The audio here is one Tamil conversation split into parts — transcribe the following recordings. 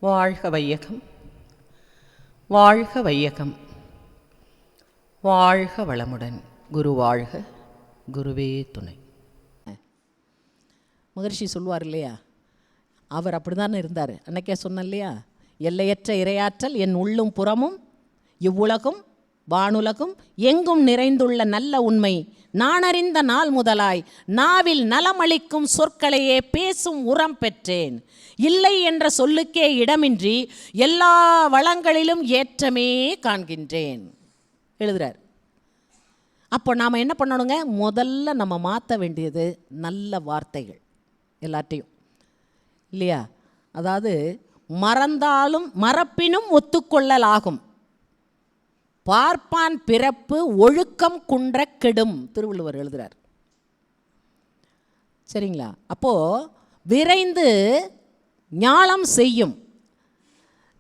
வாழ்க வையகம், வாழ்க வையகம், வாழ்க வளமுடன். குரு வாழ்க, குருவே துணை. மகரிஷி சொல்லுவார் இல்லையா, அவர் அப்படி தானே இருந்தார். அன்னைக்கே சொன்ன இல்லையா, எல்லையற்ற இறையாற்றல் என் உள்ளும் புறமும் இவ்வுலகும் வானுலகும் எங்கும் நிறைந்துள்ள நல்ல உண்மை நான் அறிந்த நாள் முதலாய் நாவில் நலமளிக்கும் சொற்களையே பேசும் உரம் பெற்றேன். இல்லை என்ற சொல்லுக்கே இடமின்றி எல்லா வளங்களிலும் ஏற்றமே காண்கின்றேன் எழுதுறார். அப்போ நாம் என்ன பண்ணணுங்க, முதல்ல நம்ம மாற்ற வேண்டியது நல்ல வார்த்தைகள் எல்லாத்தையும் இல்லையா. அதாவது மறந்தாலும் மறப்பினும் ஒத்துக்கொள்ளலாகும், பார்ப்பான் பிறப்பு ஒழுக்கம் குன்ற கெடும் திருவள்ளுவர் எழுதுறார். சரிங்களா. அப்போது விரைந்து ஞாலம் செய்யும்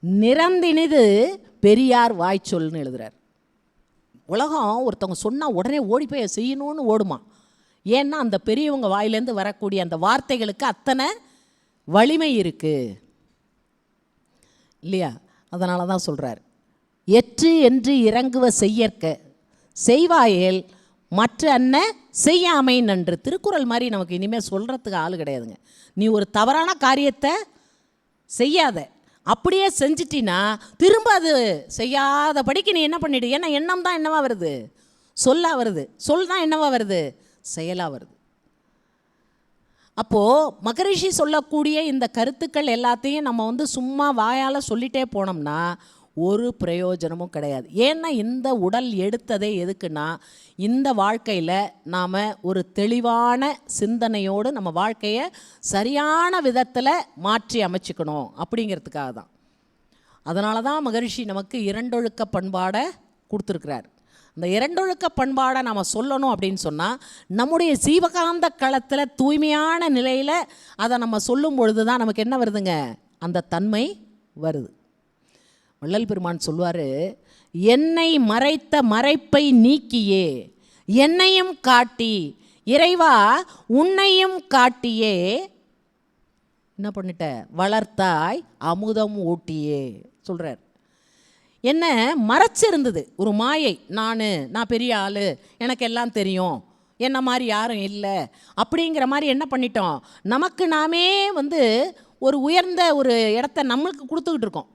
நிறந்தினிது பெரியார் வாய்ச்சொல்னு எழுதுறார். உலகம் ஒருத்தவங்க சொன்னால் உடனே ஓடி போய் செய்யணும்னு ஓடுமா. ஏன்னா அந்த பெரியவங்க வாயிலேருந்து வரக்கூடிய அந்த வார்த்தைகளுக்கு அத்தனை வலிமை இருக்குது இல்லையா. அதனால தான் சொல்கிறார், எற்று என்று இறங்குவ செய்யற்க செய்வாயேல் மற்ற அன்ன செய்யாமை நன்று. திருக்குறள் மாதிரி நமக்கு இனிமேல் சொல்கிறதுக்கு ஆள் கிடையாதுங்க. நீ ஒரு தவறான காரியத்தை செய்யாத, அப்படியே செஞ்சிட்டினா திரும்ப அது செய்யாதபடிக்கு நீ என்ன பண்ணிடு. ஏன்னா எண்ணம் தான் என்னவா வருது, சொல்லாக வருது, சொல் தான் என்னவா வருது, செயலாக வருது. அப்போது மகரிஷி சொல்லக்கூடிய இந்த கருத்துக்கள் எல்லாத்தையும் நம்ம சும்மா வாயால் சொல்லிகிட்டே போனோம்னா ஒரு பிரயோஜனமும் கிடையாது. ஏன்னா இந்த உடல் எடுத்ததே எதுக்குன்னா, இந்த வாழ்க்கையில் நாம் ஒரு தெளிவான சிந்தனையோடு நம்ம வாழ்க்கையை சரியான விதத்தில் மாற்றி அமைச்சிக்கணும் அப்படிங்கிறதுக்காக தான். அதனால தான் மகரிஷி நமக்கு இரண்டொழுக்க பண்பாடை கொடுத்துருக்கிறார். அந்த இரண்டொழுக்க பண்பாடை நாம் சொல்லணும் அப்படின்னு சொன்னால் நம்முடைய சீவகாந்த களத்தில் தூய்மையான நிலையில் அதை நம்ம சொல்லும் பொழுது தான் நமக்கு என்ன வருதுங்க, அந்த தன்மை வருது. வள்ளல் பெருமான் சொல்வார், என்னை மறைத்த மறைப்பை நீக்கியே என்னையும் காட்டி இறைவா உன்னையும் காட்டியே என்ன பண்ணிட்ட வளர்த்தாய் அமுதம் ஊட்டியே சொல்கிறார். என்ன மறைச்சிருந்தது ஒரு மாயை, நான் பெரிய ஆள், எனக்கு எல்லாம் தெரியும், என்ன மாதிரி யாரும் இல்லை அப்படிங்கிற மாதிரி என்ன பண்ணிட்டோம், நமக்கு நாமே ஒரு உயர்ந்த ஒரு இடத்த நம்மளுக்கு கொடுத்துக்கிட்டு இருக்கோம்.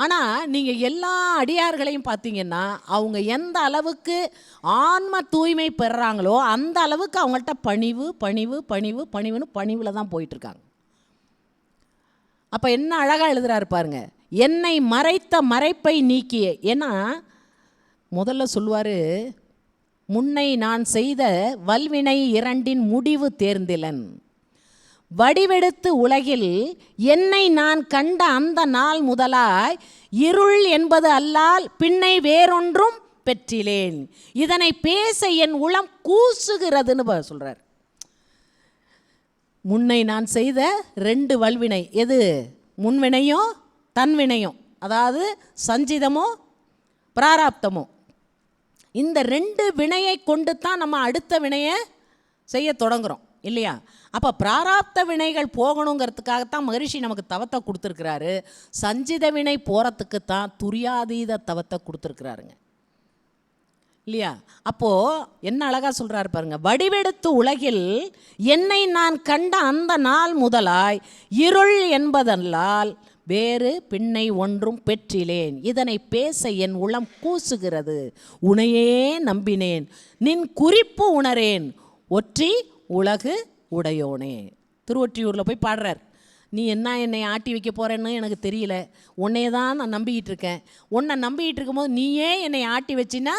ஆனால் நீங்கள் எல்லா அடியார்களையும் பார்த்தீங்கன்னா அவங்க எந்த அளவுக்கு ஆன்ம தூய்மை பெறுறாங்களோ அந்த அளவுக்கு அவங்கள்ட்ட பணிவு பணிவு பணிவு பணிவுன்னு பணிவில் தான் போயிட்டுருக்காங்க. அப்போ என்ன அழகாக எழுதுறாரு பாருங்க, என்னை மறைத்த மறைப்பை நீக்கிய. ஏன்னா முதல்ல சொல்லுவார், முன்னை நான் செய்த வல்வினை இரண்டின் முடிவு தேர்ந்திலன், வடிவெடுத்து உலகில் என்னை நான் கண்ட அந்த நாள் முதலாய் இருள் என்பது அல்லால் பின்னை வேறொன்றும் பெற்றிலேன், இதனை பேச என் உளம் கூசுகிறதுன்னு சொல்கிறார். முன்னை நான் செய்த ரெண்டு வல்வினை, எது முன்வினையும் தன்வினையும், அதாவது சஞ்சிதமோ பிராராப்தமோ, இந்த ரெண்டு வினையை கொண்டு தான் நம்ம அடுத்த வினையை செய்ய தொடங்குகிறோம் இல்லையா. அப்போ பிராராப்த வினைகள் போகணுங்கிறதுக்காகத்தான் மகரிஷி நமக்கு தவத்தை கொடுத்துருக்கிறாரு. சஞ்சித வினை போகிறதுக்கு தான் துரியாதீத தவத்தை கொடுத்துருக்குறாருங்க இல்லையா. அப்போது என்ன அழகாக சொல்கிறாரு பாருங்க, வடிவெடுத்து உலகில் என்னை நான் கண்ட அந்த நாள் முதலாய் இருள் என்பதல்லால் வேறு பின்னை ஒன்றும் பெற்றிலேன், இதனை பேச என் உளம் கூசுகிறது, உனையே நம்பினேன் நின் குறிப்பு உணரேன் ஒற்றி உலகு உடையோனே. திருவொற்றியூரில் போய் பாடுறார், நீ என்னை ஆட்டி வைக்க போகிறேன்னு எனக்கு தெரியல, உன்னையே தான் நான் நம்பிக்கிட்டு இருக்கேன், உன்னை நம்பிக்கிட்டு இருக்கும்போது நீயே என்னை ஆட்டி வச்சின்னா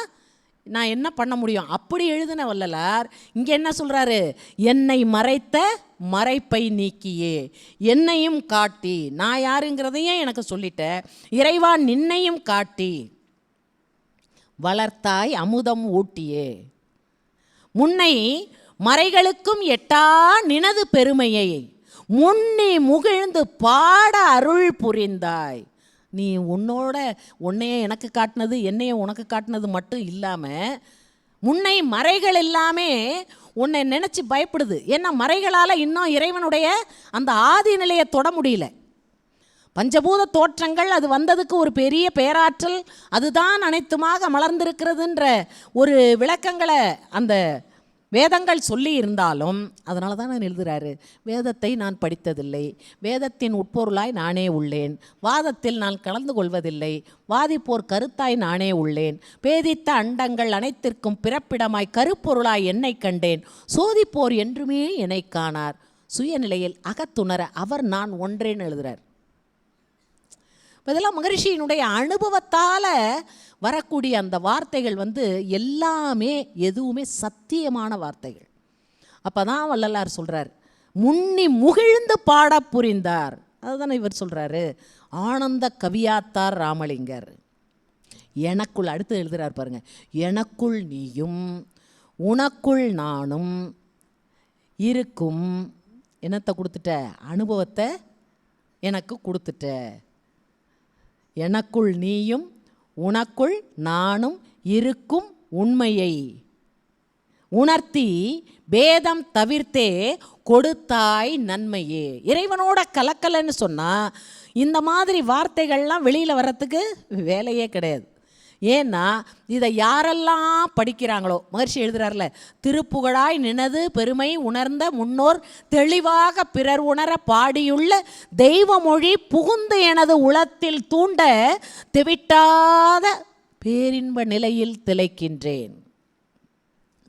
நான் என்ன பண்ண முடியும். அப்படி எழுதின வள்ளலார் இங்கே என்ன சொல்கிறாரு, என்னை மறைத்த மறைப்பை நீக்கியே என்னையும் காட்டி, நான் யாருங்கிறதையும் எனக்கு சொல்லிட்ட இறைவா நின்னையும் காட்டி வளர்த்தாய் அமுதம் ஊட்டியே, முன்னை மறைகளுக்கும் எட்டா நினது பெருமையை முன்னி முகிழ்ந்து பாட அருள் புரிந்தாய். நீ உன்னையே எனக்கு காட்டினது என்னையே உனக்கு காட்டினது மட்டும் இல்லாமல் முன்னை மறைகள் எல்லாமே உன்னை நினச்சி பயப்படுது. ஏன்னா மறைகளால் இன்னும் இறைவனுடைய அந்த ஆதி நிலையை தொட முடியல. பஞ்சபூத தோற்றங்கள் அது வந்ததுக்கு ஒரு பெரிய பேராற்றல், அதுதான் அனைத்துமாக மலர்ந்திருக்கிறதுன்ற ஒரு விளக்கங்களை அந்த வேதங்கள் சொல்லி இருந்தாலும், அதனால தான் நான் எழுதுகிறாரு, வேதத்தை நான் படித்ததில்லை, வேதத்தின் உட்பொருளாய் நானே உள்ளேன், வாதத்தில் நான் கலந்து கொள்வதில்லை, வாதிப்போர் கருத்தாய் நானே உள்ளேன், பேதித்த அண்டங்கள் அனைத்திற்கும் பிறப்பிடமாய் கருப்பொருளாய் என்னை கண்டேன், சோதிப்போர் என்றுமே என்னை காணார், சுயநிலையில் அகத்துணர அவர் நான் ஒன்றேன்னு எழுதுகிறார். இதெல்லாம் மகரிஷியினுடைய அனுபவத்தால் வரக்கூடிய அந்த வார்த்தைகள் எல்லாமே எதுவுமே சத்தியமான வார்த்தைகள். அப்போ தான் வள்ளலார் சொல்கிறார், முன்னி முகிழ்ந்து பாட புரிந்தார். அதுதானே இவர் சொல்கிறாரு, ஆனந்த கவியாத்தார் ராமலிங்கர். எனக்குள் அடுத்து எழுதுகிறார் பாருங்க, எனக்குள் நீயும் உனக்குள் நானும் இருக்கும். என்னத்தை கொடுத்துட்ட? அனுபவத்தை எனக்கு கொடுத்துட்ட. எனக்குள் நீயும் உனக்குள் நானும் இருக்கும் உண்மையை உணர்த்தி பேதம் தவிர்த்தே கொடுத்தாய் நன்மையே. இறைவனோட கலக்கலைன்னு சொன்னால் இந்த மாதிரி வார்த்தைகள்லாம் வெளியில் வர்றதுக்கு வேலையே கிடையாது. ஏன்னா இதை யாரெல்லாம் படிக்கிறாங்களோ, மகர்ஷி எழுதுகிறார்ல, திருப்புகழாய் நினது பெருமை உணர்ந்த முன்னோர் தெளிவாக பிறர் உணர பாடியுள்ள தெய்வ மொழி புகுந்து எனது உளத்தில் தூண்ட தெவிட்டாத பேரின்ப நிலையில் திளைக்கின்றேன்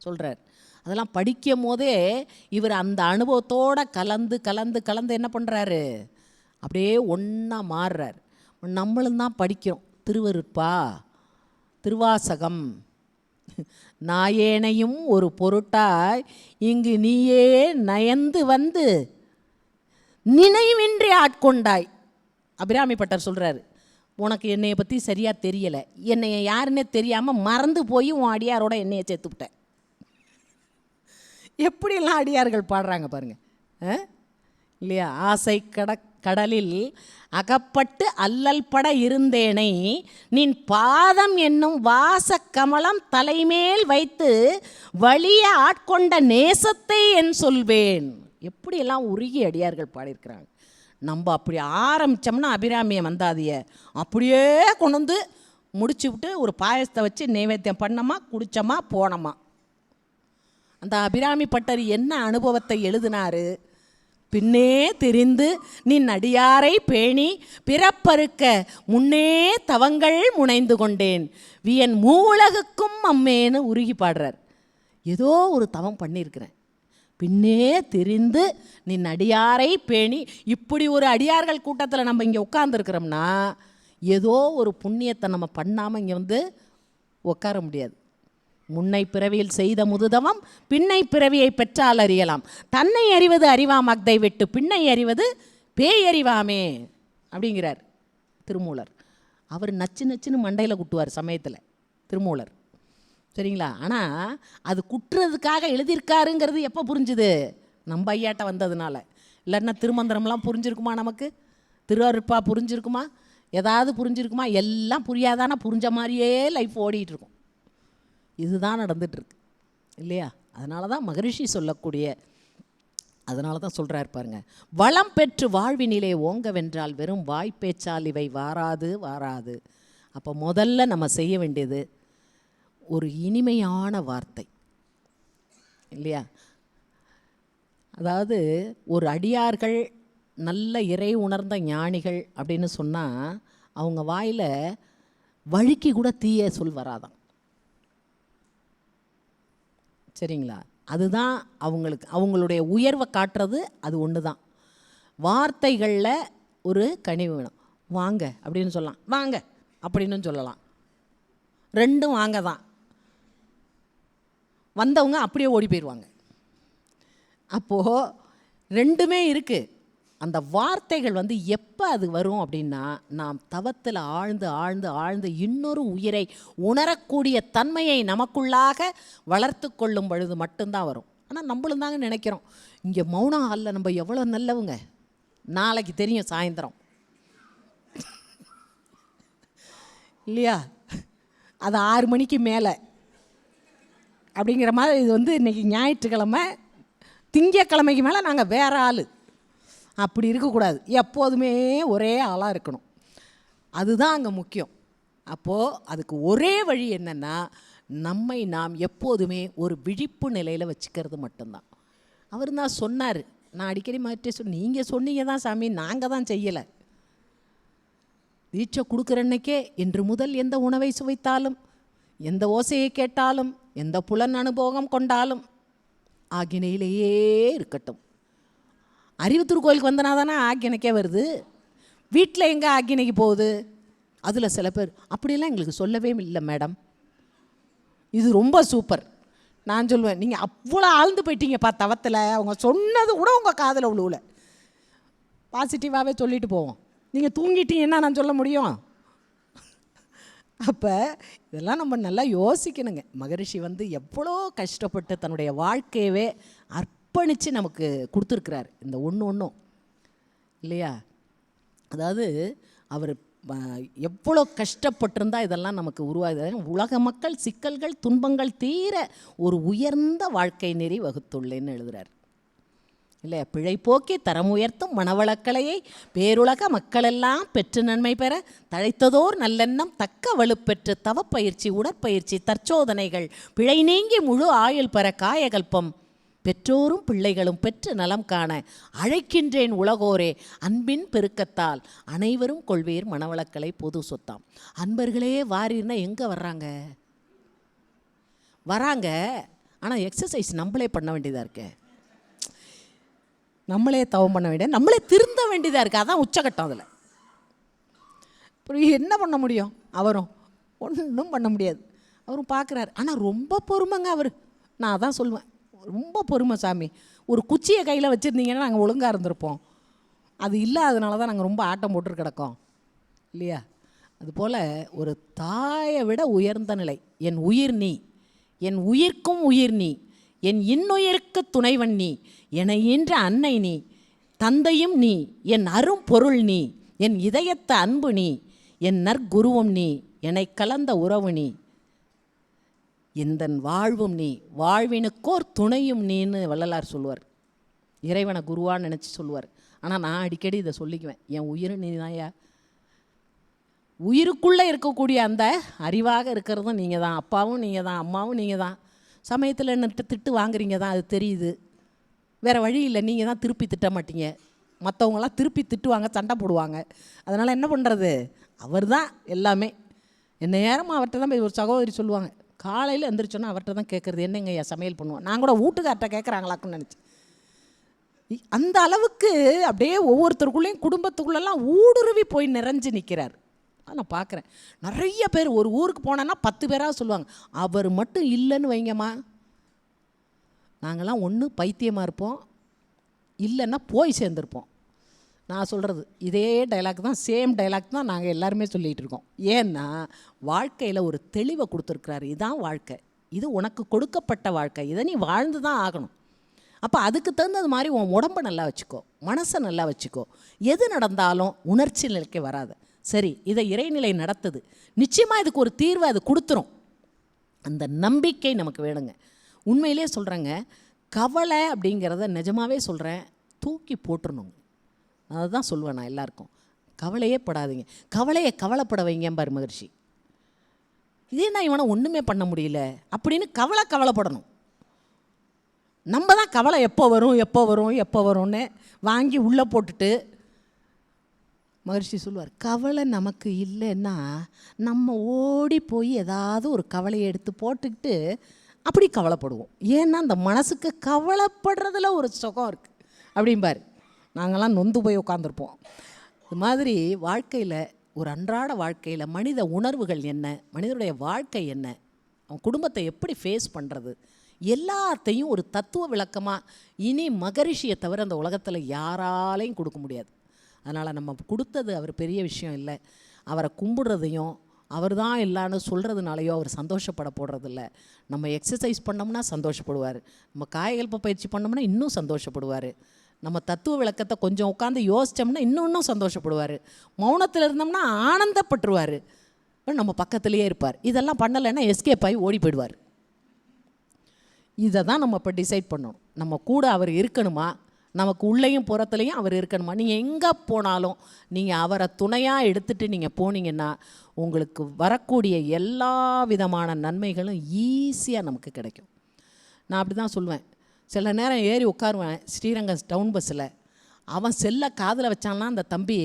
சொல்கிறார். அதெல்லாம் படிக்கும் போதே இவர் அந்த அனுபவத்தோடு கலந்து கலந்து கலந்து என்ன பண்ணுறாரு, அப்படியே ஒன்றா மாறுறார். நம்மளும் தான் படிக்கிறோம், திருவருட்பா, திருவாசகம், நாயேனையும் ஒரு பொருட்டாய் இங்கு நீயே நயந்து வந்து நினைவின்றி ஆட்கொண்டாய். அபிராமி பட்டர் சொல்கிறாரு, உனக்கு என்னையை பற்றி சரியாக தெரியலை, என்னைய யாருன்னே தெரியாமல் மறந்து போய் உன் அடியாரோட என்னையை சேர்த்து விட்டேன். எப்படிலாம் அடியார்கள் பாடுறாங்க பாருங்கள் இல்லையா? ஆசை கடலில் அகப்பட்டு அல்லல் பட இருந்தேனை நின் பாதம் என்னும் வாச கமலம் தலைமேல் வைத்து வலிய ஆட்கொண்ட நேசத்தை என் சொல்வேன். எப்படியெல்லாம் உருகி அடியார்கள் பாடியிருக்கிறாங்க. நம்ம அப்படி ஆரம்பித்தோம்னா அபிராமியை வந்தாதிய அப்படியே கொண்டு வந்து முடிச்சு விட்டு ஒரு பாயசத்தை வச்சு நைவேத்தியம் பண்ணோமா, குடித்தோமா, போனோமா. அந்த அபிராமி பட்டர் என்ன அனுபவத்தை எழுதினாரு, பின்னே தெரிந்து நின் அடியாரை பேணி பிறப்பறுக்க முன்னே தவங்கள் முனைந்து கொண்டேன் வியன் மூவுலகுக்கும் அம்மேன்னு உருகி பாடுறார். ஏதோ ஒரு தவம் பண்ணியிருக்கிறேன், பின்னே தெரிந்து நின் அடியாரை பேணி. இப்படி ஒரு அடியார்கள் கூட்டத்தில் நம்ம இங்கே உட்கார்ந்துருக்கிறோம்னா ஏதோ ஒரு புண்ணியத்தை நம்ம பண்ணாமல் இங்கே உட்கார முடியாது. முன்னை பிறவியில் செய்த முதுதவம் பின்னை பிறவியை பெற்றால் அறியலாம், தன்னை அறிவது அறிவாம் அக்தை விட்டு பின்னை அறிவது பேயறிவாமே அப்படிங்கிறார் திருமூலர். அவர் நச்சு நச்சுன்னு மண்டையில் குட்டுவார் சமயத்தில் திருமூலர், சரிங்களா? ஆனால் அது குட்டுறதுக்காக எழுதியிருக்காருங்கிறது எப்போ புரிஞ்சுது? நம்ம ஐயாட்ட வந்ததுனால. இல்லைன்னா திருமந்திரம்லாம் புரிஞ்சிருக்குமா? நமக்கு திருவருட்பா புரிஞ்சிருக்குமா? ஏதாவது புரிஞ்சிருக்குமா? எல்லாம் புரியாதானா புரிஞ்ச மாதிரியே லைஃப் ஓடிட்டுருக்கும். இதுதான் நடந்துகிட்ருக்கு இல்லையா? அதனால தான் மகரிஷி சொல்லக்கூடிய, அதனால தான் சொல்கிறார் பாருங்க, வளம் பெற்று வாழ்வினிலே ஓங்க வென்றால் வெறும் வாய்ப்பேச்சால் இவை வாராது வாராது. அப்போ முதல்ல நம்ம செய்ய வேண்டியது ஒரு இனிமையான வார்த்தை இல்லையா? அதாவது ஒரு அடியார்கள் நல்ல இறை உணர்ந்த ஞானிகள் அப்படின்னு சொன்னால் அவங்க வாயில் வழுக்கி கூட தீய சொல் வராதான், சரிங்களா? அதுதான் அவங்களுக்கு அவங்களுடைய உயர்வை காட்டுறது. அது ஒன்று தான். வார்த்தைகளில் ஒரு கனிவு வேணும். வாங்க அப்படின்னு சொல்லலாம், வாங்க அப்படின்னு சொல்லலாம், ரெண்டும் வாங்க தான். வந்தவங்க அப்படியே ஓடி போயிடுவாங்க. அப்போது ரெண்டுமே இருக்குது. அந்த வார்த்தைகள் எப்போ அது வரும் அப்படின்னா, நாம் தவத்தில் ஆழ்ந்து ஆழ்ந்து ஆழ்ந்து இன்னொரு உயிரை உணரக்கூடிய தன்மையை நமக்குள்ளாக வளர்த்து கொள்ளும் பொழுது மட்டும்தான் வரும். ஆனால் நம்மளும் தாங்க நினைக்கிறோம், இங்கே மௌனம் ஹாலில் நம்ம எவ்வளோ நல்லவங்க, நாளைக்கு தெரியும் சாயந்தரம் இல்லையா? அது 6 மணிக்கு மேலே அப்படிங்கிற மாதிரி. இது இன்றைக்கி ஞாயிற்றுக்கிழமை, திங்கக்கிழமைக்கு மேலே நாங்கள் வேறு ஆள் அப்படி இருக்கக்கூடாது. எப்போதுமே ஒரே ஆளாக இருக்கணும். அதுதான் அங்கே முக்கியம். அப்போது அதுக்கு ஒரே வழி என்னென்னா, நம்மை நாம் எப்போதுமே ஒரு விழிப்பு நிலையில் வச்சுக்கிறது மட்டும்தான். அவர் தான் சொன்னார், நான் அடிக்கடி மாற்றி நீங்கள் சொன்னீங்க தான் சாமி, நாங்கள் தான் செய்யலை. தீட்சை கொடுக்குற அன்னைக்கே இன்று முதல் எந்த உணவை சுவைத்தாலும், எந்த ஓசையை கேட்டாலும், எந்த புலன் அனுபவம் கொண்டாலும் ஆக்கினையிலேயே இருக்கட்டும். அறிவுத்தூர் கோயிலுக்கு வந்தனா தானே ஆக்கினைக்கே வருது. வீட்டில் எங்கே ஆக்கினைக்கு போகுது? அதில் சில பேர் அப்படியெல்லாம் எங்களுக்கு சொல்லவே இல்லை மேடம். இது ரொம்ப சூப்பர். நான் சொல்லுவேன், நீங்கள் அவ்வளோ ஆழ்ந்து போயிட்டீங்கப்பா தவத்தில், அவங்க சொன்னது கூட உங்கள் காதில் விழுவல. பாசிட்டிவாகவே சொல்லிட்டு போவோம். நீங்கள் தூங்கிட்டீங்கன்னா நான் சொல்ல முடியும்? அப்போ இதெல்லாம் நம்ம நல்லா யோசிக்கணுங்க. மகரிஷி எவ்வளோ கஷ்டப்பட்டு தன்னுடைய வாழ்க்கையவே அர்ப்பணித்து நமக்கு கொடுத்துருக்கிறார். இந்த ஒன்றும் இல்லையா? அதாவது அவர் எவ்வளோ கஷ்டப்பட்டிருந்தா இதெல்லாம் நமக்கு உருவாகுது. உலக மக்கள் சிக்கல்கள் துன்பங்கள் தீர ஒரு உயர்ந்த வாழ்க்கை நெறி வகுத்துள்ளேன்னு எழுதுகிறார் இல்லை? பிழை போக்கி தரம் உயர்த்தும் மனவளக்கலையை பேருலக மக்களெல்லாம் பெற்று நன்மை பெற தழைத்ததோர் நல்லெண்ணம் தக்க வலுப்பெற்று தவப்பயிற்சி உடற்பயிற்சி தற்சோதனைகள் பிழை நீங்கி முழு ஆயுள் பெற காயகல்பம் பெற்றோரும் பிள்ளைகளும் பெற்று நலம் காண அழைக்கின்றேன் உலகோரே அன்பின் பெருக்கத்தால் அனைவரும் கொள்வீர் மனவளக்கலை பொது சொத்தாம். அன்பர்களே வாரீர்னா எங்கே வர்றாங்க? வராங்க, ஆனால் எக்ஸசைஸ் நம்மளே பண்ண வேண்டியதாக இருக்கு. நம்மளே தவம் பண்ண வேண்டிய, நம்மளே திருந்த வேண்டியதாக இருக்குது. அதான் உச்சகட்டம். அதில் அப்புறம் என்ன பண்ண முடியும்? அவரும் ஒன்றும் பண்ண முடியாது. அவரும் பார்க்குறாரு. ஆனால் ரொம்ப பொறுமைங்க அவர். நான் அதான் சொல்லுவேன், ரொம்ப பொறுமை சாமி. ஒரு குச்சியை கையில் வச்சுருந்தீங்கன்னா நாங்கள் ஒழுங்காக இருந்திருப்போம். அது இல்லாததுனால தான் நாங்கள் ரொம்ப ஆட்டம் போட்டு கிடக்கோம் இல்லையா? அதுபோல் ஒரு தாயை விட உயர்ந்த நிலை. என் உயிர் நீ, என் உயிர்க்கும் உயிர் நீ, என் இன்னுயிருக்கு துணைவன் நீ, என ஈன்ற அன்னை நீ, தந்தையும் நீ, என் அரும் பொருள் நீ, என் இதயத்த அன்பு நீ, என் நற்குருவும் நீ, என்னை கலந்த உறவு நீ, எந்தன் வாழ்வும் நீ, வாழ்வினுக்கோர் துணையும் நீன்னு வள்ளலார் சொல்லுவார். இறைவனை குருவான்னு நினச்சி சொல்லுவார். ஆனால் நான் அடிக்கடி இதை சொல்லிக்குவேன், என் உயிர் நீ தான்யா. உயிருக்குள்ளே இருக்கக்கூடிய அந்த அறிவாக இருக்கிறதும் நீங்கள் தான், அப்பாவும் நீங்கள் தான், அம்மாவும் நீங்கள் தான். சமயத்தில் என்ன திட்டு வாங்குறீங்க தான், அது தெரியுது. வேறு வழி இல்லை, நீங்கள் தான் திருப்பி திட்ட மாட்டீங்க. மற்றவங்களாம் திருப்பி திட்டுவாங்க, சண்டை போடுவாங்க. அதனால் என்ன பண்ணுறது? அவர் தான் எல்லாமே. என்ன நேரமாக அவர்கிட்ட தான் போய் ஒரு சகோதரி சொல்லுவாங்க, காலையில் எந்திரிச்சோன்னா அவர்கிட்ட தான் கேட்குறது, என்னங்க ஐயா சமையல் பண்ணுவோம். நான் கூட வீட்டுக்கார்ட்ட கேட்குறாங்களாக்குன்னு நினச்சி. அந்த அளவுக்கு அப்படியே ஒவ்வொருத்தருக்குள்ளேயும் குடும்பத்துக்குள்ளெல்லாம் ஊடுருவி போய் நிறைஞ்சு நிற்கிறார். நான் பார்க்குறேன் நிறைய பேர். ஒரு ஊருக்கு போனேன்னா 10 பேராக சொல்லுவாங்க, அவர் மட்டும் இல்லைன்னு வைங்கம்மா, நாங்கள்லாம் ஒன்று பைத்தியமாக இருப்போம், இல்லைன்னா போய் சேர்ந்துருப்போம். நான் சொல்கிறது இதே டைலாக் தான், சேம் டைலாக் தான் நாங்கள் எல்லாருமே சொல்லிகிட்டு இருக்கோம். ஏன்னா வாழ்க்கையில் ஒரு தெளிவை கொடுத்துருக்குறாரு. இதுதான் வாழ்க்கை, இது உனக்கு கொடுக்கப்பட்ட வாழ்க்கை, இதை நீ வாழ்ந்து தான் ஆகணும். அப்போ அதுக்கு தகுந்தது மாதிரி உன் உடம்பை நல்லா வச்சுக்கோ, மனசை நல்லா வச்சுக்கோ. எது நடந்தாலும் உணர்ச்சி நிலைக்கு வராது. சரி, இதை இறைநிலை நடத்துது, நிச்சயமாக இதுக்கு ஒரு தீர்வை அது கொடுத்துரும். அந்த நம்பிக்கை நமக்கு வேணுங்க. உண்மையிலே சொல்கிறேங்க, கவலை அப்படிங்கிறத நிஜமாகவே சொல்கிறேன், தூக்கி போட்டுருணுங்க. அதை தான் சொல்லுவேன் நான் எல்லாருக்கும். கவலையே படாதீங்க, கவலையை கவலைப்பட வைங்கம்பார் மகரிஷி. இதே நான் இவனை ஒன்றுமே பண்ண முடியல அப்படின்னு கவலைப்படணும். நம்ம தான் கவலை எப்போ வரும் எப்போ வரும் எப்போ வரும்னு வாங்கி உள்ளே போட்டுட்டு, மகரிஷி சொல்லுவார், கவலை நமக்கு இல்லைன்னா நம்ம ஓடி போய் ஏதாவது ஒரு கவலையை எடுத்து போட்டுக்கிட்டு அப்படி கவலைப்படுவோம். ஏன்னா அந்த மனசுக்கு கவலைப்படுறதுல ஒரு சுகம் இருக்குது அப்படிம்பார். நாங்கள்லாம் நொந்து போய் உட்காந்துருப்போம். இது மாதிரி வாழ்க்கையில், ஒரு அன்றாட வாழ்க்கையில் மனித உணர்வுகள் என்ன, மனிதனுடைய வாழ்க்கை என்ன, அவன் குடும்பத்தை எப்படி ஃபேஸ் பண்ணுறது, எல்லாத்தையும் ஒரு தத்துவ விளக்கமாக இனி மகரிஷியை தவிர அந்த உலகத்தில் யாராலையும் கொடுக்க முடியாது. அதனால் நம்ம கொடுத்தது அவர் பெரிய விஷயம் இல்லை. அவரை கும்பிடுறதையும் அவர் தான் இல்லைன்னு சொல்கிறதுனாலையோ அவர் சந்தோஷப்பட போடுறதில்ல. நம்ம எக்ஸசைஸ் பண்ணோம்னா சந்தோஷப்படுவார், நம்ம காயகல்ப பயிற்சி பண்ணோம்னா இன்னும் சந்தோஷப்படுவார், நம்ம தத்துவ விளக்கத்தை கொஞ்சம் உட்காந்து யோசித்தோம்னா இன்னும் சந்தோஷப்படுவார், மௌனத்தில் இருந்தோம்னா ஆனந்தப்பட்டுருவார், நம்ம பக்கத்துலேயே இருப்பார். இதெல்லாம் பண்ணலைன்னா எஸ்கேப் ஆகி ஓடி போயிடுவார். இதை தான் நம்ம இப்போ டிசைட் பண்ணணும். நம்ம கூட அவர் இருக்கணுமா, நமக்கு உள்ளேயும் புறத்துலையும் அவர் இருக்கணுமா? நீங்கள் எங்கே போனாலும் நீங்கள் அவரை துணையாக எடுத்துகிட்டு நீங்கள் போனீங்கன்னா உங்களுக்கு வரக்கூடிய எல்லா விதமான நன்மைகளும் ஈஸியாக நமக்கு கிடைக்கும். நான் அப்படி தான் சொல்லுவேன். சில நேரம் ஏறி உட்காருவேன் ஸ்ரீரங்கம் டவுன் பஸ்ஸில். அவன் செல்லை காதில் வச்சான்னா அந்த தம்பி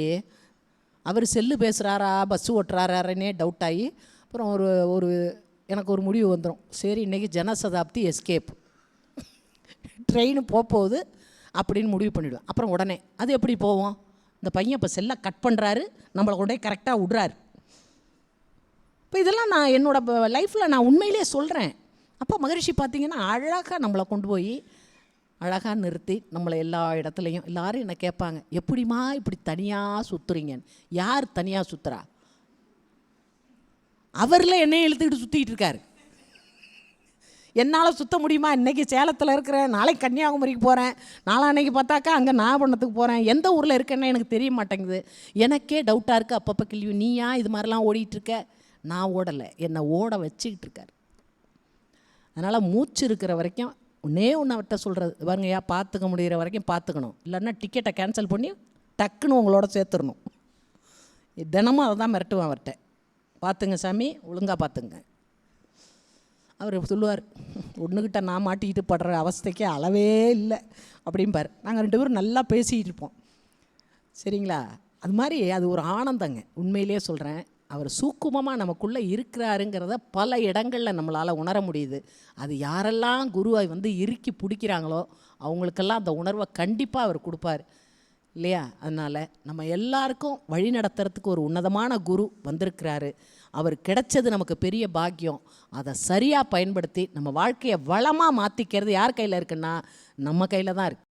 அவர் செல்லு பேசுகிறாரா பஸ்ஸு ஓட்டுறாரானே டவுட் ஆகி அப்புறம் ஒரு எனக்கு ஒரு முடிவு வந்துடும். சரி இன்றைக்கி ஜனசதாப்தி எஸ்கேப் ட்ரெயின் போகுது அப்படின்னு முடிவு பண்ணிவிடுவேன். அப்புறம் உடனே அது எப்படி போவோம்? இந்த பையன் இப்போ செல்லை கட் பண்ணுறாரு, நம்மளை கொண்டே கரெக்டாக விட்றாரு. இப்போ இதெல்லாம் நான் என்னோடய லைஃப்பில் நான் உண்மையிலே சொல்கிறேன். அப்போ மகரிஷி பார்த்திங்கன்னா அழகாக நம்மளை கொண்டு போய் அழகாக நிறுத்தி நம்மளை எல்லா இடத்துலையும் எல்லோரும் என்ன கேட்பாங்க, எப்படிம்மா இப்படி தனியாக சுற்றுறீங்கன்னு. யார் தனியாக சுற்றுறா? அவரில் என்னையை இழுத்துக்கிட்டு சுற்றிக்கிட்டு இருக்காரு. என்னால் சுற்ற முடியுமா? இன்றைக்கி சேலத்தில் இருக்கிறேன், நாளைக்கு கன்னியாகுமரிக்கு போகிறேன், நாளான்னைக்கு பார்த்தாக்கா அங்கே நாகப்பட்டினத்துக்கு போகிறேன், எந்த ஊரில் இருக்கேன்னு எனக்கு தெரிய மாட்டேங்குது. எனக்கே டவுட்டாக இருக்குது. அப்பப்போ கேள்வி, நீயா இது மாதிரிலாம் ஓடிட்டுருக்க? நான் ஓடலை, என்னை ஓட வச்சுக்கிட்டு இருக்கார். அதனால் மூச்சு இருக்கிற வரைக்கும் ஒன்றே ஒன்று அவர்கிட்ட சொல்கிறது, பாருங்கய்யா பார்த்துக்க முடிகிற வரைக்கும் பார்த்துக்கணும், இல்லைன்னா டிக்கெட்டை கேன்சல் பண்ணி டக்குன்னு உங்களோட சேர்த்துடணும். தினமும் அதை தான் மிரட்டுவேன் அவர்கிட்ட. பார்த்துங்க சாமி, ஒழுங்காக பார்த்துங்க. அவர் சொல்லுவார், ஒன்றுக்கிட்ட நான் மாட்டிக்கிட்டு படுற அவஸ்தைக்கே அளவே இல்லை அப்படிம்பார். நாங்கள் 2 பேரும் நல்லா பேசிக்கிட்டு இருப்போம். சரிங்களா? அது மாதிரி அது ஒரு ஆனந்தங்க. உண்மையிலே சொல்கிறேன், அவர் சூக்குமமாக நமக்குள்ளே இருக்கிறாருங்கிறத பல இடங்களில் நம்மளால் உணர முடியுது. அது யாரெல்லாம் குருவை இறுக்கி பிடிக்கிறாங்களோ அவங்களுக்கெல்லாம் அந்த உணர்வை கண்டிப்பாக அவர் கொடுப்பார் இல்லையா? அதனால் நம்ம எல்லாருக்கும் வழி நடத்துறதுக்கு ஒரு உன்னதமான குரு வந்திருக்கிறாரு. அவர் கிடைச்சது நமக்கு பெரிய பாக்கியம். அதை சரியாக பயன்படுத்தி நம்ம வாழ்க்கையை வளமாக மாற்றிக்கிறது யார் கையில் இருக்குன்னா நம்ம கையில் தான் இருக்குது.